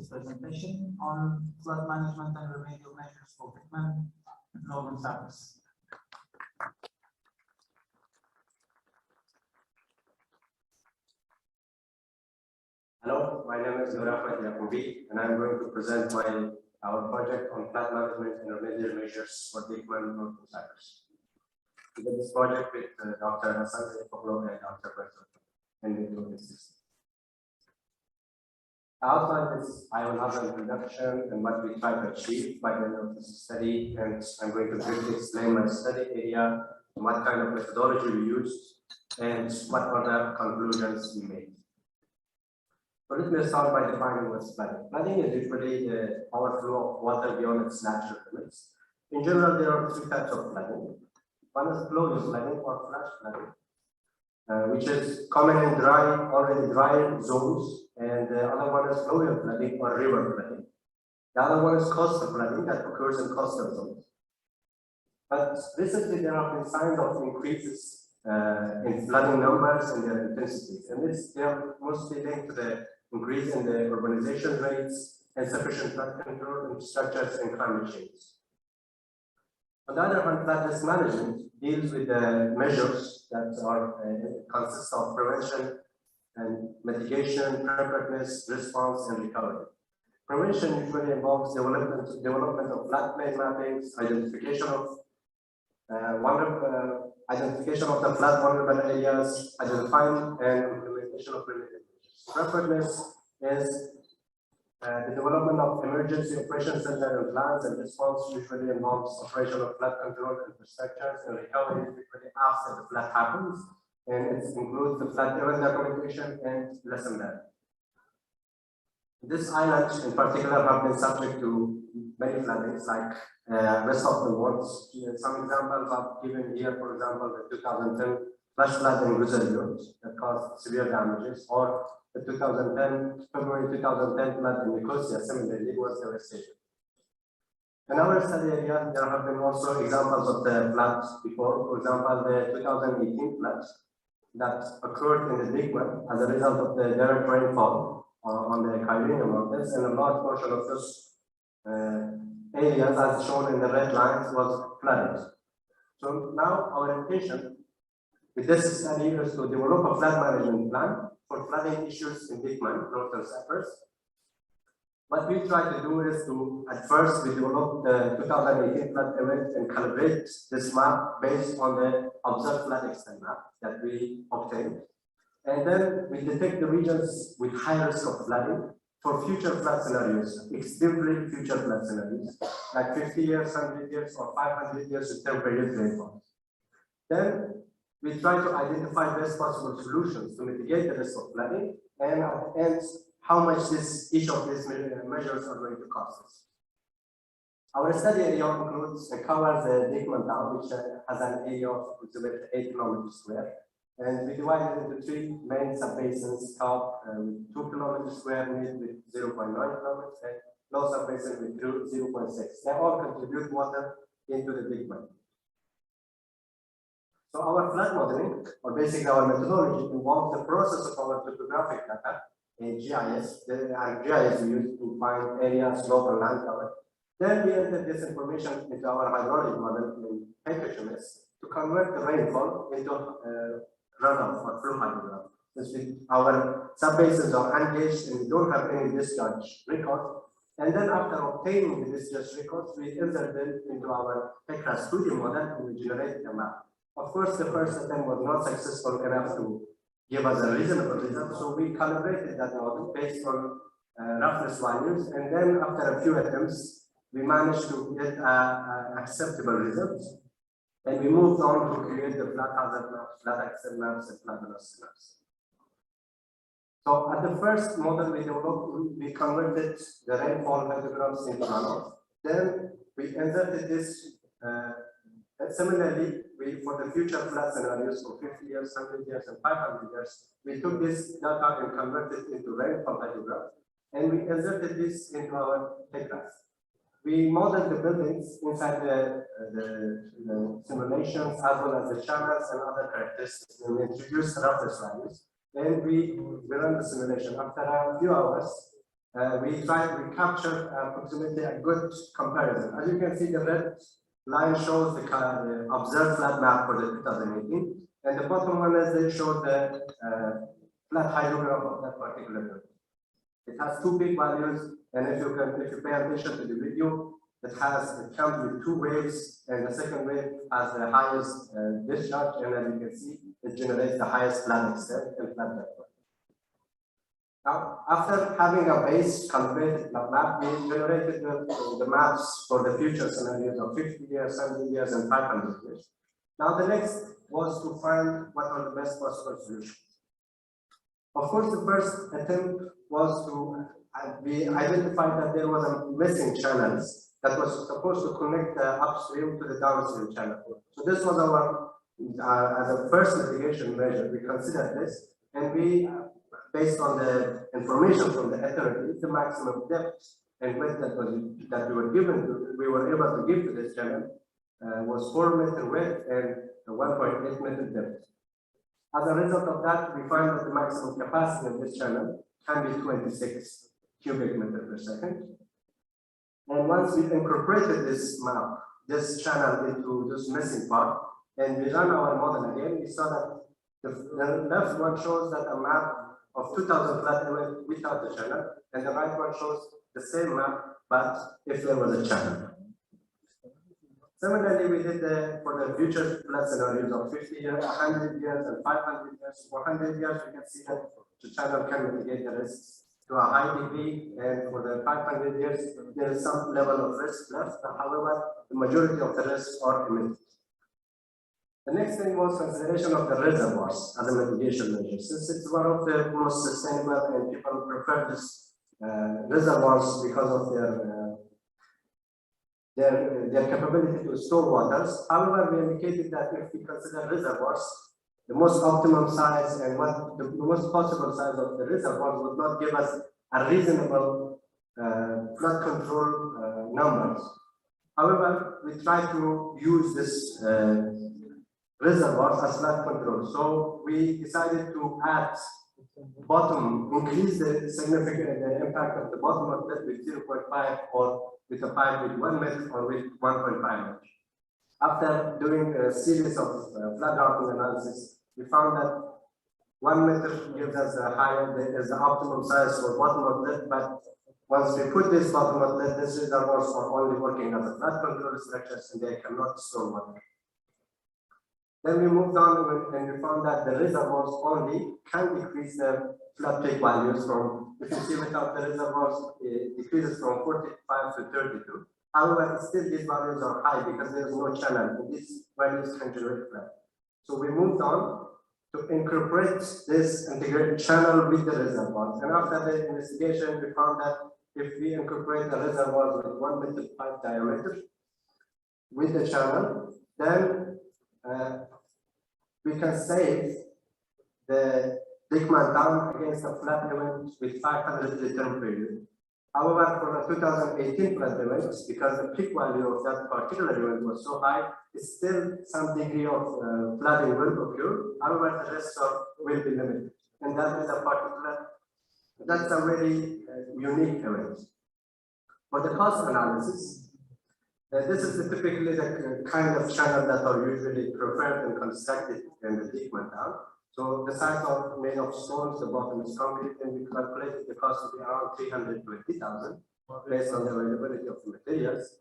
this presentation on flood management and remedial measures for Dikmen, Noor and Cyprus. Hello, my name is Noor Yaqubi, and I'm going to present our project on flood management and remedial measures for Dikmen, Noor and Cyprus. We did this project with Dr. Hassan and Dr. Berto in the 2016. Outside this, I will have an introduction and what we try to achieve by the end of this study, and I'm going to briefly explain my study area, what kind of methodology we used, and what other conclusions we made. So let me start by defining what's flooding. Flooding is usually the overflow of water beyond its natural limits. In general, there are three types of flooding. One is fluvial flooding or flash flooding, which is common in already dry zones, and the other one is fluvial flooding or river flooding. The other one is coastal flooding that occurs in coastal zones. But recently there have been signs of increases in flooding numbers and their intensities, and they are mostly linked to the increase in the urbanization rates, insufficient flood control infrastructures, and climate change. On the other hand, flood risk management deals with the measures that are consist of prevention and mitigation, preparedness, response, and recovery. Prevention usually involves development of floodplain mappings, identification of the flood vulnerable areas, identifying and implementation of remedial measures. Preparedness is the development of emergency operation center and plans, and response usually involves operation of flood control infrastructures, and recovery usually after the flood happens, and it includes the flood event documentation and lesson learned. This island in particular have been subject to many floodings like rest of the world. Some examples are given here, for example, the 2010 flash flood in Remedial that caused severe damages, or the February 2010 flood in Nicosia similarly was devastating. In our study area, there have been also examples of the floods before. For example, the 2018 flood that occurred in the Dikmen as a result of the direct rainfall on the Kyrenia Mountains, and a large portion of those areas, as shown in the red lines, was flooded. So now our intention with this study is to develop a flood management plan for flooding issues in Dikmen, northern Cyprus. What we try to do is to, at first, we develop the 2018 flood event and calibrate this map based on the observed flood extent map that we obtained. And then we detect the regions with high risk of flooding for future flood scenarios, extremely future flood scenarios, like 50 years, 100 years, or 500 years with temporary rainfall. Then we try to identify best possible solutions to mitigate the risk of flooding, and at the end, how much each of these measures are going to cost us. Our study area includes covers the Dikmen town, which has an area of approximately 8 kilometers square. And we divide it into three main subbasins, top 2 kilometers square, mid with 0.9 kilometers, and low subbasin with 0.6. They all contribute water into the Dikmen. So our flood modeling, or basically our methodology, involves the process of our topographic data in GIS. There are GIS we use to find area, slope, and land cover. Then we enter this information into our hydrology model in HMS to convert the rainfall into runoff or flow hydrograph. Since our subbasins are engaged and we don't have any discharge record, and then after obtaining the discharge records, we insert them into our HECRA studio model and we generate a map. Of course, the first attempt was not successful enough to give us a reasonable result, so we calibrated that model based on roughness values, and then after a few attempts, we managed to get acceptable results, and we moved on to create the flood hazard maps, flood accident maps, and flood velocity maps. So at the first model we developed, we converted the rainfall hydrographs into runoff. Then we inserted this. Similarly, for the future flood scenarios for 50 years, 100 years, and 500 years, we took this data and converted it into rainfall hydrograph, and we inserted this into our HECRAs. We modeled the buildings inside the simulations, as well as the channels and other characteristics, and we introduced roughness values. Then we run the simulation. After a few hours, we captured approximately a good comparison. As you can see, the red line shows the observed flat map for the 2018, and the bottom one is they show the flat hydrograph of that particular node. It has two peak values, and if you pay attention to the video, it comes with two waves, and the second wave has the highest discharge, and as you can see, it generates the highest flat extent and flat depth. Now, after having a base calibrated map, we generated the maps for the future scenarios of 50 years, 70 years, and 500 years. Now, the next was to find what are the best possible solutions. Of course, the first attempt was to we identified that there was a missing channels that was supposed to connect the upstream to the downstream channel. So this was our as a first mitigation measure. We considered this, and we, based on the information from the authorities, the maximum depth and width that we were able to give to this channel was 4 meter width and 1.8 meter depth. As a result of that, we find that the maximum capacity of this channel can be 26 cubic meter per second. And once we incorporated this map, this channel into this missing part, and we ran our model again, we saw that the left one shows that a map of 2000 flat element without the channel, and the right one shows the same map, but if there was a channel. Similarly, we did for the future flat scenarios of 50 years, 100 years, and 500 years. 400 years, we can see that the channel can mitigate the risks to a high degree, and for the 500 years, there is some level of risk left. However, the majority of the risks are emitted. The next thing was consideration of the reservoirs as a mitigation measure. Since it's one of the most sustainable and people prefer this reservoirs because of their capability to store waters. However, we indicated that if we consider reservoirs, the most optimum size and what the most possible size of the reservoirs would not give us a reasonable flood control numbers. However, we try to use this reservoirs as flood control. So we decided to add increase the significant impact of the bottom of that with 0.5 or with a pipe with 1 meter or with 1.5 meter. After doing a series of flood routing analysis, we found that 1 meter gives us the optimum size for bottom outlet, but once we put this bottom outlet, these reservoirs are only working as a flood control structures and they cannot store water. Then we moved on and we found that the reservoirs only can decrease the flood peak values from, if you see without the reservoirs, it decreases from 45 to 32. However, still these values are high because there is no channel and these values can generate flood. So we moved on to incorporate this integrated channel with the reservoirs. And after the investigation, we found that if we incorporate the reservoirs with 1 meter pipe diameter with the channel, then we can save the Dikmen dam against a flood event with 500 return period. However, for the 2018 flood events, because the peak value of that particular event was so high, it's still some degree of flooding will occur. However, the rest will be limited. And that is that's a very unique event. For the cost analysis, this is typically the kind of channel that are usually preferred and constructed in the Dikmen dam. So the sides are made of stones, the bottom is concrete, and we calculated the cost to be around 320,000 based on the availability of the materials.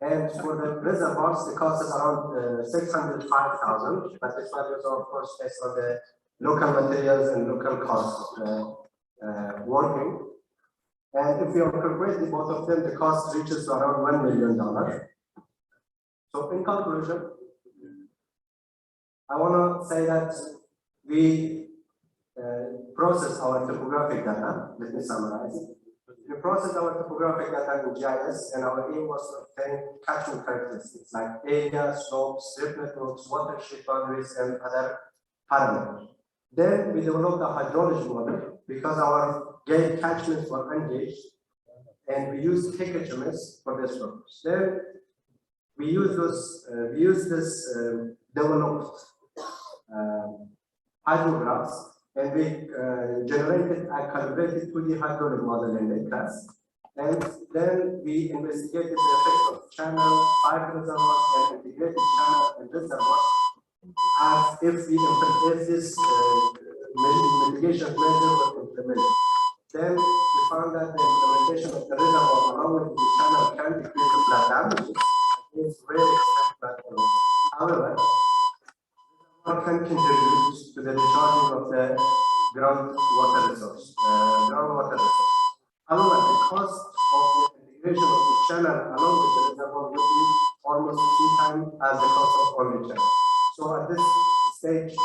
And for the reservoirs, the cost is around 605,000, but this values are of course based on the local materials and local costs working. And if we incorporate both of them, the cost reaches around $1 million. So in conclusion, I want to say that we process our topographic data. Let me summarize. We process our topographic data in GIS, and our aim was to obtain catchment characteristics like area, slopes, strip networks, watershed boundaries, and other parameters. Then we developed a hydrology model because our gate catchments were engaged, and we used HMS for this purpose. Then we use this developed hydrographs and we generated a calibrated 2D hydraulic model in the class. And then we investigated the effect of channel, 5 reservoirs, and integrated channel and reservoirs as if this mitigation measure was implemented. Then we found that the implementation of the reservoir along with the channel can decrease the flood damages against very extent flood damage. However, what can contribute to the discharging of the groundwater resource. However, the cost of the integration of the channel along with the reservoir would be almost 2 times as the cost of only channel. So at this stage,